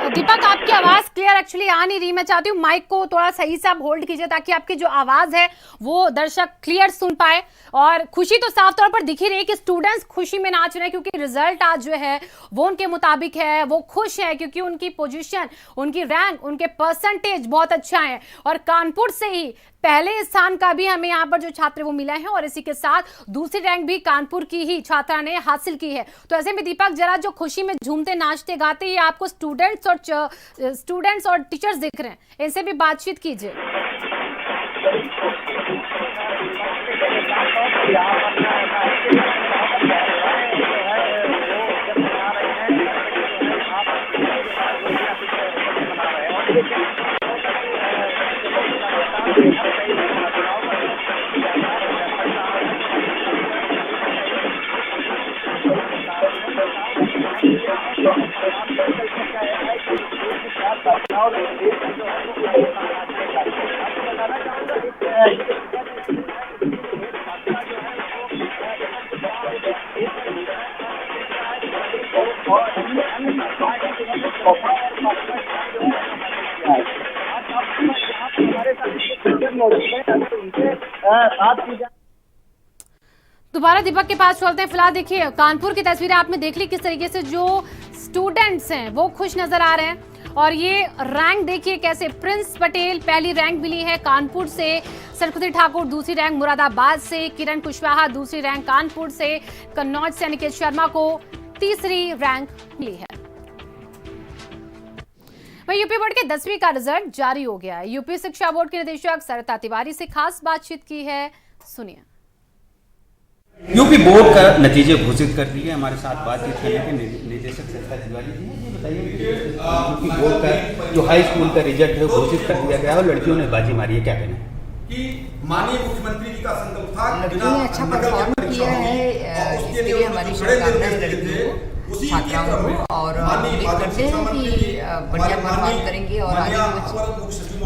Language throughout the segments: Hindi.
दीपक, आपकी आवाज क्लियर एक्चुअली आ नहीं रही। मैं चाहती हूँ माइक को थोड़ा सही से आप होल्ड कीजिए ताकि आपकी जो आवाज है वो दर्शक क्लियर सुन पाए। और खुशी तो साफ तौर पर दिख ही रही है कि स्टूडेंट्स खुशी में नाच रहे हैं, क्योंकि रिजल्ट आज जो है वो उनके मुताबिक है। वो खुश है क्योंकि उनकी पोजीशन, उनकी रैंक, उनके परसेंटेज बहुत अच्छा है। और कानपुर से ही पहले स्थान का भी हमें यहाँ पर जो छात्र वो मिला है, और इसी के साथ दूसरी रैंक भी कानपुर की ही छात्रा ने हासिल की है। तो ऐसे में दीपक, जरा जो खुशी में झूमते नाचते गाते ही आपको स्टूडेंट्स और टीचर्स दिख रहे हैं, इनसे भी बातचीत कीजिए। दोबारा दीपक के पास चलते हैं। फिलहाल देखिए कानपुर की तस्वीरें आपने देख ली, किस तरीके से जो स्टूडेंट्स हैं वो खुश नजर आ रहे हैं। और ये रैंक देखिए कैसे, प्रिंस पटेल पहली रैंक मिली है कानपुर से, सरस्वती ठाकुर दूसरी रैंक मुरादाबाद से, किरण कुशवाहा दूसरी रैंक कानपुर से, कन्नौज से अनिकेत शर्मा को तीसरी रैंक मिली है। वहीं यूपी बोर्ड के 10वीं का रिजल्ट जारी हो गया है। यूपी शिक्षा बोर्ड के निदेशक सरिता तिवारी से खास बातचीत की है, सुनिए। यूपी बोर्ड का नतीजे घोषित कर दिए। हमारे साथ बातचीत करने के निदेशक सरिता तिवारी जी हैं। ये बताइए यूपी बोर्ड का जो हाई स्कूल का रिजल्ट है घोषित कर दिया गया और लड़कियों ने बाजी मारी है, क्या कहना है? कि माननीय मुख्यमंत्री जी का संकल्प था, लड़कियों ने अच्छा परफॉर्म किया है, इसके लिए हमारी शुभकामनाएं लड़कियों को, छात्राओं को, और उम्मीद करते हैं कि बढ़िया परफॉर्म करेंगे और आगे भी बच्चे।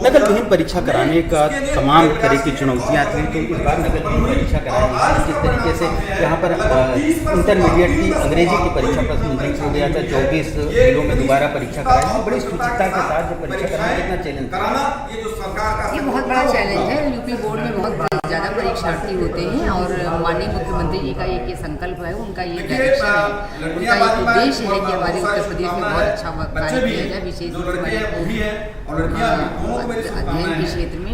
नकल विहीन परीक्षा कराने का तमाम तरह की चुनौतियां थी, तो इस बार नकल विहीन परीक्षा कराई गई। जिस तरीके से यहाँ पर इंटरमीडिएट की अंग्रेजी की परीक्षा प्रश्न लीक हो गया था, 24 जिलों में दोबारा परीक्षा कराई गई। बड़ी शुचिता के साथ जो परीक्षा कराना कितना चैलेंज था? ये बहुत बड़ा चैलेंज है। यूपी बोर्ड में बहुत ज़्यादा परीक्षार्थी होते हैं और माननीय मुख्यमंत्री जी का ये संकल्प है, उनका ये डायरेक्शन है, उनका ये उद्देश्य है कि हमारे उत्तर प्रदेश में बहुत अच्छा कार्य किया जाए, विशेष रूप से अध्ययन के क्षेत्र में,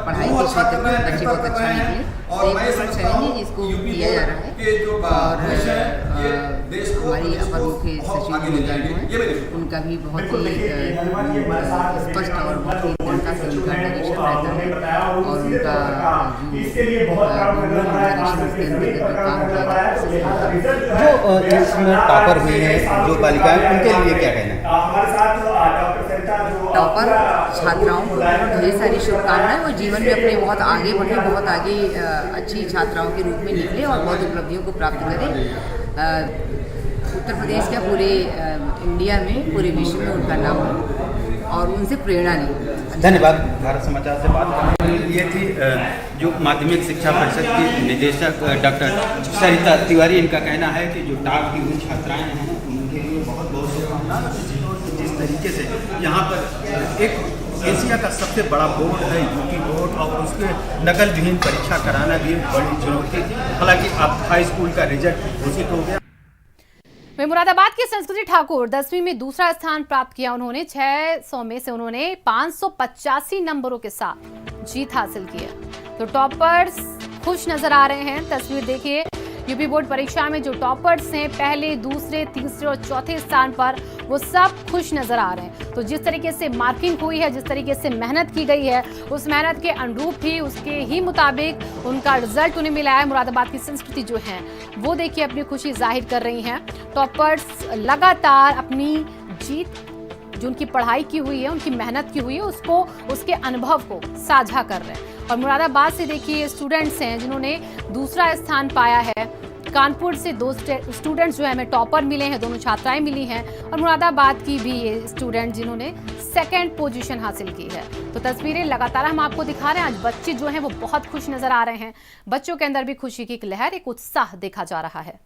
पढ़ाई के क्षेत्र में बच्चे बहुत अच्छा निकले। तो एक बड़ा चैलेंज है जिसको किया जा रहा है। और हमारी अपर मुख्य सचिव महोदय हैं, उनका भी बहुत ही स्पष्ट और बहुत ही दृढ़ता से उनका डायरेक्शन रहता है और उनका जो इसमें टॉपर हुए हैं जो बालिकाएं, उनके लिए क्या कहना है? टॉपर छात्राओं को ढेर सारी शुभकामनाएं। वो जीवन में अपने बहुत आगे बढ़े, बहुत आगे अच्छी छात्राओं के रूप में निकले और बहुत उपलब्धियों को प्राप्त करें। उत्तर प्रदेश का पूरे इंडिया में, पूरे विश्व में उनका नाम हो और उनसे प्रेरणा लें। धन्यवाद। भारत समाचार से बात करने के लिए थी जो माध्यमिक शिक्षा परिषद की निदेशक डॉक्टर सरिता तिवारी। इनका कहना है कि जो टॉप की हुई छात्राएं हैं उनके लिए बहुत बहुत शुभकामनाएं। जिस तरीके से यहाँ पर एक एशिया का सबसे बड़ा बोर्ड है यूपी बोर्ड, और उसके नकल विहीन परीक्षा कराना भी बड़ी चुनौती थी। हालांकि अब हाई स्कूल का रिजल्ट घोषित हो गया। वहीं मुरादाबाद की संस्कृति ठाकुर 10वीं में दूसरा स्थान प्राप्त किया। उन्होंने 600 में से उन्होंने 585 नंबरों के साथ जीत हासिल की है। तो टॉपर्स खुश नजर आ रहे हैं। तस्वीर देखिए, यूपी बोर्ड परीक्षा में जो टॉपर्स हैं पहले, दूसरे, तीसरे और चौथे स्थान पर, वो सब खुश नजर आ रहे हैं। तो जिस तरीके से मार्किंग हुई है, जिस तरीके से मेहनत की गई है, उस मेहनत के अनुरूप ही, उसके ही मुताबिक उनका रिजल्ट उन्हें मिला है। मुरादाबाद की संस्कृति जो है वो देखिए अपनी खुशी जाहिर कर रही हैं। टॉपर्स लगातार अपनी जीत, जो उनकी पढ़ाई की हुई है, उनकी मेहनत की हुई है, उसको, उसके अनुभव को साझा कर रहे हैं। और मुरादाबाद से देखिए स्टूडेंट्स हैं जिन्होंने दूसरा स्थान पाया है, कानपुर से 2 स्टूडेंट्स जो है हमें टॉपर मिले हैं, दोनों छात्राएं मिली हैं, और मुरादाबाद की भी ये स्टूडेंट जिन्होंने सेकंड पोजीशन हासिल की है। तो तस्वीरें लगातार हम आपको दिखा रहे हैं। आज बच्चे जो हैं वो बहुत खुश नजर आ रहे हैं, बच्चों के अंदर भी खुशी की एक लहर, एक उत्साह देखा जा रहा है।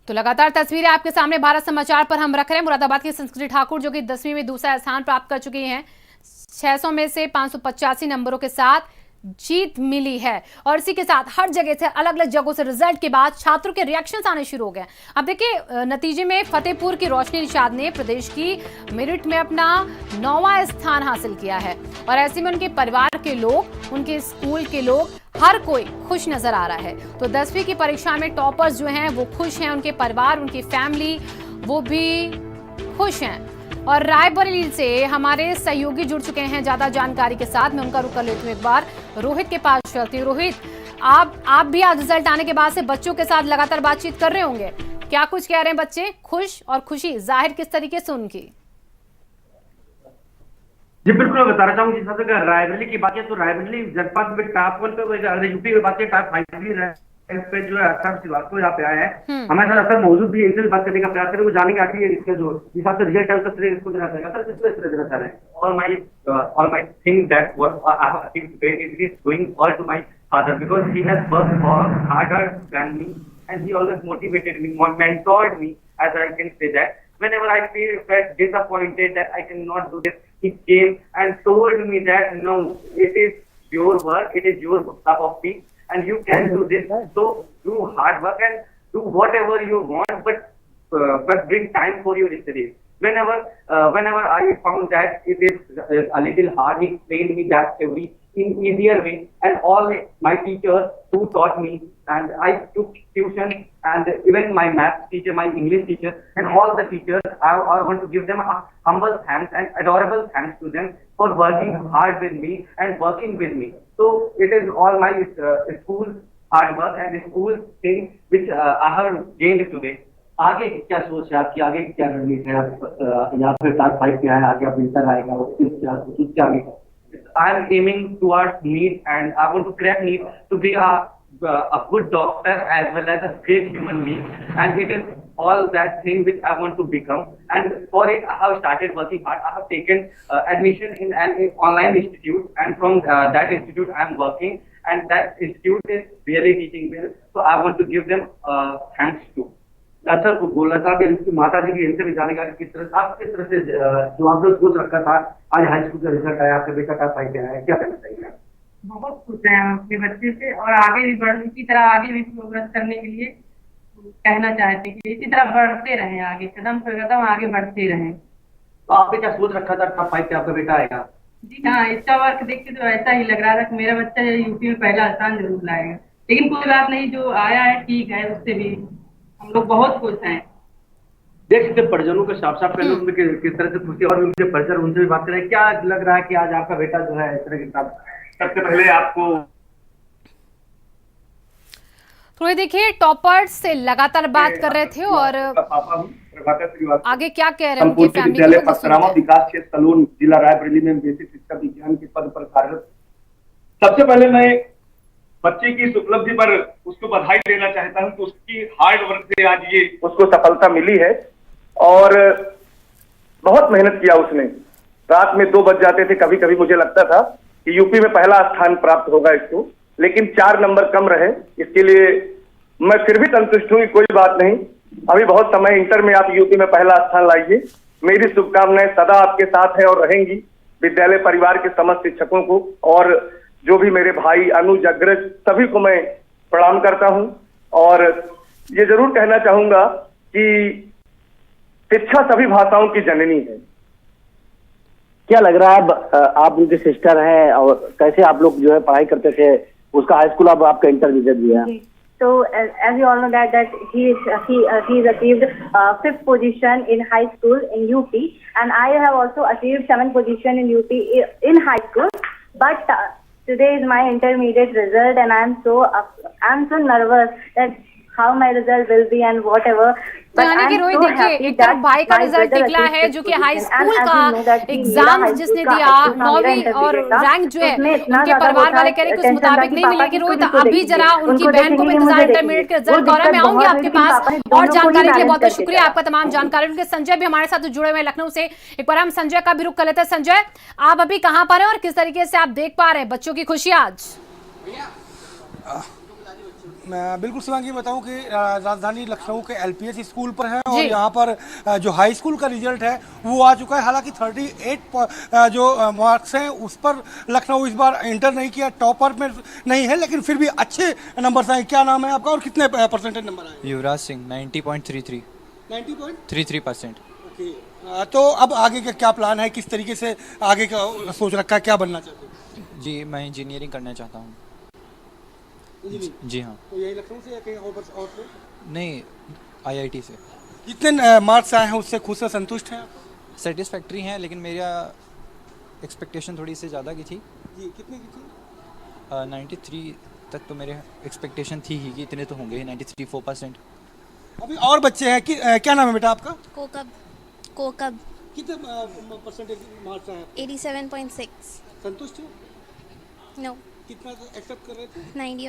तो लगातार तस्वीरें आपके सामने भारत समाचार पर हम रख रहे हैं। मुरादाबाद की संस्कृति ठाकुर जो कि 10वीं में दूसरा स्थान प्राप्त कर चुकी हैं, 600 में से 585 नंबरों के साथ जीत मिली है। और इसी के साथ हर जगह से, अलग अलग जगहों से रिजल्ट के बाद छात्रों के रिएक्शंस आने शुरू हो गए। अब देखिए नतीजे में फतेहपुर की रोशनी निषाद ने प्रदेश की मेरिट में अपना 9वां स्थान हासिल किया है, और ऐसे में उनके परिवार के लोग, उनके स्कूल के लोग, हर कोई खुश नजर आ रहा है। तो 10वीं की परीक्षा में टॉपर्स जो हैं वो खुश हैं, उनके परिवार, उनकी फैमिली वो भी खुश हैं। और रायबरेली से हमारे सहयोगी जुड़ चुके हैं ज्यादा जानकारी के साथ। मैं उनका रुख कर लेती हूँ एक बार, रोहित के पास चलती हूँ। रोहित, आप भी आज रिजल्ट आने के बाद से बच्चों के साथ लगातार बातचीत कर रहे होंगे, क्या कुछ कह रहे हैं बच्चे? खुश और खुशी जाहिर किस तरीके से उनकी? जी बिल्कुल, मैं बताना चाहूंगी जिस तरह से रायबरेली की बात है तो रायबरेली जनपद में टॉप 1 पे, यूपी में बात है टॉप 5 भी पे जो है अक्षर श्रीवास्तव यहाँ पे आए हैं। हमारे साथ अक्सर मौजूद भी, इनसे भी बात करने का प्रयास करें, वो जानेंगे आखिर इसका जो हिसाब से रिजल्ट है उसका श्रेय इसको देना चाहेगा। सर किस तरह देना चाह रहे हैं? all my thing that what I have achieved today is going all to my father, because he has worked harder than me and he always motivated me, mentored me, as I can say that. Whenever I felt disappointed that I cannot do this, he came and told me that no, it is your work, it is your cup of tea, and you can do this. So do hard work and do whatever you want, but bring time for your studies. Whenever I found that it is a little hard, he explained me that in easier way, and all my teachers who taught me, and I took tuition, and even my math teacher, my English teacher, and all the teachers, I want to give them a humble thanks and adorable thanks to them for working hard with me and working with me. So it is all my school hard work and school thing which I have gained today. आगे क्या सोच है आपकी, आगे क्या रणनीति है? आप यहाँ पे टॉप 5 पे आए, आगे आप इंटर आएगा, क्या आगे? I am aiming towards NEET, and I want to crack NEET to be a good doctor as well as a great human being, and it is all that thing which I want to become. And for it, I have started working hard. I have taken admission in an online institute, and from that institute I am working, and that institute is really teaching well. So I want to give them thanks too. अच्छा, बोला था कि इनकी माता जी की इनसे भी जानेगा कि किस तरह से जो आप लोग सोच रखा था, आज हाई स्कूल का रिजल्ट आया, आपका बेटा टॉप 5 पे आया, क्या कहना चाहिए? बहुत खुश हैं हम अपने बच्चे से, और आगे भी इसी तरह आगे भी प्रोग्रेस करने के लिए कहना चाहते हैं कि इसी तरह बढ़ते रहें, आगे कदम पर कदम आगे बढ़ते रहें। तो आपने क्या सोच रखा था टॉप 5 पे आपका बेटा आएगा? जी हाँ, इसका वर्क देख के तो ऐसा ही लग रहा था कि मेरा बच्चा यूपी में पहला स्थान जरूर लाएगा, लेकिन कोई बात नहीं, जो आया है ठीक है, उससे भी हम लोग बहुत खुश हैं। देख सकते परिजनों को साफ साफ कहने में किस तरह से खुशी, और उनके परिजन, उनसे भी बात करें, क्या लग रहा है कि आज आपका बेटा जो है इस तरह के साथ? सबसे पहले आपको तो ये देखिए टॉपर्स से लगातार बात कर रहे थे, और पापा हूं प्रभाकर श्रीवास्तव, आगे क्या कह रहे हैं उनकी फैमिली विद्यालय पथरामा विकास क्षेत्र सलून, जिला रायबरेली में बेसिक शिक्षा विज्ञान के पद पर कार्यरत। सबसे पहले मैं बच्चे की इस उपलब्धि पर उसको बधाई देना चाहता हूं कि उसकी हार्ड वर्क से आज ये उसको सफलता मिली है, और बहुत मेहनत किया उसने। रात में 2 बज जाते थे, कभी कभी मुझे लगता था कि यूपी में पहला स्थान प्राप्त होगा इसको, लेकिन 4 नंबर कम रहे। इसके लिए मैं फिर भी संतुष्ट हूँ कि कोई बात नहीं, अभी बहुत समय, इंटर में आप यूपी में पहला स्थान लाइए। मेरी शुभकामनाएं सदा आपके साथ है और रहेंगी। विद्यालय परिवार के समस्त शिक्षकों को और जो भी मेरे भाई अनुज, अग्रज, सभी को मैं प्रणाम करता हूं, और ये जरूर कहना चाहूंगा कि शिक्षा सभी भाषाओं की जननी है। क्या लग रहा है, आप उनके सिस्टर हैं, और कैसे आप लोग जो है पढ़ाई करते थे, उसका हाई स्कूल अब आपका इंटरमीडिएट भी है? So as you all know that he achieved 5th position in high school in UP, and I have also achieved 7th position in UP in high school. But today is my intermediate result, and I am so nervous that how my result will be and whatever. तो यानी कि रोहित देखिए, एक तरफ भाई का रिजल्ट निकला है जो कि हाई स्कूल का एग्जाम जिसने दिया 9वीं और रैंक जो है उनके परिवार वाले कह रहे कि उस मुताबिक नहीं मिली। लेकिन रोहित अभी जरा उनकी बहन को भी इंतजार इंटरमीडिएट के रिजल्ट का, मैं आऊंगी आपके पास और जानकारी के लिए। बहुत बहुत शुक्रिया आपका तमाम जानकारी। उनके संजय भी हमारे साथ जुड़े हुए हैं लखनऊ से। एक बार हम संजय का भी रुख कर लेते हैं। संजय, आप अभी कहाँ पर हैं और किस तरीके से आप देख पा रहे हैं बच्चों की खुशी आज? मैं बिल्कुल शिवांगी बताऊं कि राजधानी लखनऊ के एलपीएस स्कूल पर है और यहाँ पर जो हाई स्कूल का रिजल्ट है वो आ चुका है। हालांकि 38 जो मार्क्स हैं उस पर लखनऊ इस बार इंटर नहीं किया, टॉपर में नहीं है, लेकिन फिर भी अच्छे नंबर आए। क्या नाम है आपका और कितने परसेंटेज नंबर आए? युवराज सिंह 90.33 90.33%। ओके, तो अब आगे का क्या प्लान है, किस तरीके से आगे का सोच रखा है, क्या बनना चाहते हैं? जी, मैं इंजीनियरिंग करना चाहता हूँ। जी हाँ। तो यही लखनऊ से या कहीं और से? नहीं, आईआईटी से। जितने मार्क्स आए हैं उससे खुश है, संतुष्ट हैं? सेटिस्फैक्ट्री हैं, लेकिन मेरा एक्सपेक्टेशन थोड़ी सी ज़्यादा की थी। जी, कितने की थी? 93 तक तो मेरे एक्सपेक्टेशन थी ही कि इतने तो होंगे ही, 93.4%। अभी और बच्चे हैं कि क्या नाम है बेटा आपका? कोकब। कितने परसेंटेज मार्क्स आए? 87.6। संतुष्ट हो? नो। कितना एक्सेप्ट कर रहे थे? 90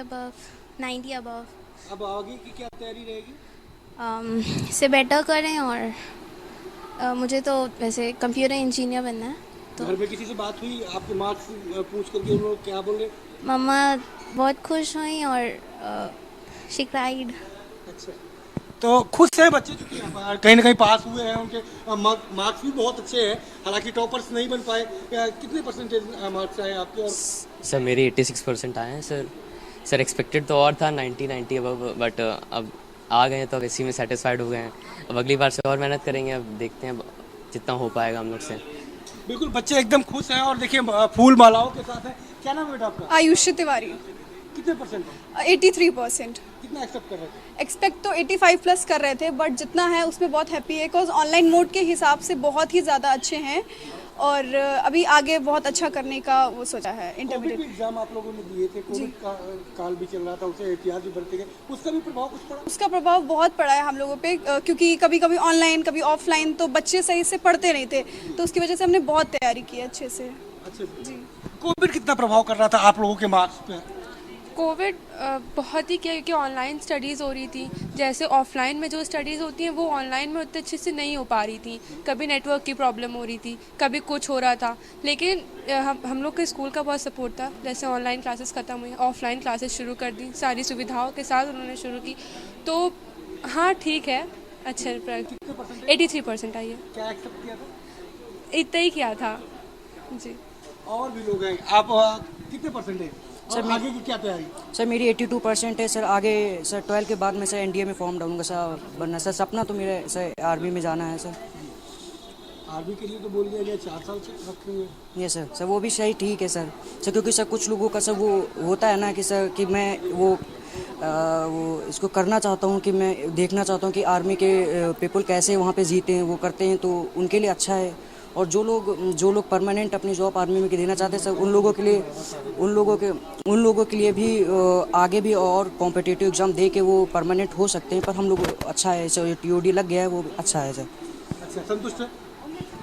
अबव। अब आगे की क्या तैयारी रहेगी? से बेटर करें और मुझे तो वैसे कंप्यूटर इंजीनियर बनना है। तो घर में किसी से बात हुई आपके मार्क्स पूछ करके, उन लोग क्या बोल रहे? मम्मा बहुत खुश हुई और शी क्राइड। अच्छा, तो खुश हैं बच्चे जो कहीं ना कहीं पास हुए हैं, उनके मार्क्स भी बहुत अच्छे हैं, हालांकि टॉपर्स नहीं बन पाए। कितने परसेंटेज मार्क्स आए आपके? और सर मेरे 86% आए हैं सर एक्सपेक्टेड तो और था 90 अबव, बट अब आ गए हैं तो अब इसी में सेटिस्फाइड हो गए हैं। अब अगली बार से और मेहनत करेंगे, अब देखते हैं जितना हो पाएगा हम लोग से। बिल्कुल, बच्चे एकदम खुश हैं और देखिए फूल मालाओं के साथ है। क्या नाम है बेटा आपका? आयुष्य तिवारी। कितने परसेंट? 83%। कितना एक्सेप्ट कर रहे थे? एक्सपेक्ट तो 85 प्लस कर रहे थे, बट जितना है उसमें बहुत हैप्पी है बिकॉज ऑनलाइन मोड के हिसाब से बहुत ही ज़्यादा अच्छे हैं और अभी आगे बहुत अच्छा करने का वो सोचा है। इंटरमीडिएट एग्जाम आप लोगों ने दिए थे, कोविड का काल भी चल रहा था, उसे एहतियात भी बरते गए, उसका भी प्रभाव कुछ पड़ा? उसका प्रभाव बहुत पड़ा है हम लोगों पे, क्योंकि कभी कभी ऑनलाइन कभी ऑफलाइन तो बच्चे सही से पढ़ते नहीं थे, तो उसकी वजह से हमने बहुत तैयारी की अच्छे से। अच्छा जी। कोविड कितना प्रभाव कर रहा था आप लोगों के मार्क्स पे? कोविड बहुत ही क्या, क्योंकि ऑनलाइन स्टडीज़ हो रही थी, जैसे ऑफलाइन में जो स्टडीज़ होती हैं वो ऑनलाइन में उतने अच्छे से नहीं हो पा रही थी। कभी नेटवर्क की प्रॉब्लम हो रही थी, कभी कुछ हो रहा था, लेकिन हम लोग के स्कूल का बहुत सपोर्ट था। जैसे ऑनलाइन क्लासेस ख़त्म हुई, ऑफलाइन क्लासेस शुरू कर दी, सारी सुविधाओं के साथ उन्होंने शुरू की, तो हाँ ठीक है, अच्छे 83% आई है। क्या एक्सेप्ट किया था? इतना ही किया था जी। और भी लोग हैं, आप कितने परसेंटेज? सर आगे की क्या तैयारी? सर मेरी 82% है सर। आगे सर 12 के बाद मैं सर एनडीए में फॉर्म डालूंगा सर, बनना सर सपना तो मेरा सर आर्मी में जाना है सर। आर्मी के लिए तो बोल दिया गया 4 साल से रखेंगे। ये सर वो भी सही ठीक है सर क्योंकि सर कुछ लोगों का सर वो होता है ना कि सर कि मैं वो इसको करना चाहता हूँ, कि मैं देखना चाहता हूँ कि आर्मी के पीपल कैसे वहाँ पे जीते हैं, वो करते हैं, तो उनके लिए अच्छा है। और जो लोग परमानेंट अपनी जॉब आर्मी में देना चाहते हैं सर, उन लोगों के लिए भी आगे भी और कॉम्पिटिटिव एग्जाम दे के वो परमानेंट हो सकते हैं। पर हम लोग अच्छा है सर, टीओडी लग गया है वो अच्छा है सर। अच्छा, संतुष्ट है?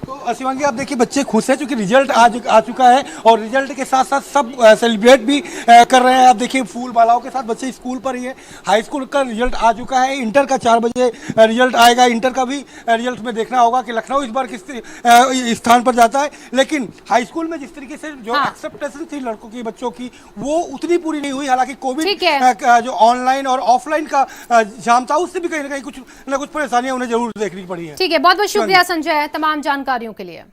तो शिवांगी आप देखिए बच्चे खुश हैं क्योंकि रिजल्ट आ चुका है और रिजल्ट के साथ साथ सब सेलिब्रेट भी कर रहे हैं। आप देखिए फूल मालाओं के साथ बच्चे स्कूल पर ही है। हाई स्कूल का रिजल्ट आ चुका है, इंटर का 4 बजे रिजल्ट आएगा। इंटर का भी रिजल्ट में देखना होगा कि लखनऊ इस बार किस स्थान पर जाता है। लेकिन हाई स्कूल में जिस तरीके से जो एक्सेप्टेशन थी लड़कों की बच्चों की वो उतनी पूरी नहीं हुई। हालांकि कोविड जो ऑनलाइन और ऑफलाइन का जाम था उससे भी कहीं ना कहीं कुछ परेशानियां उन्हें जरूर देखनी पड़ी है। ठीक है, बहुत बहुत शुक्रिया संजय तमाम जानकारियों के लिए।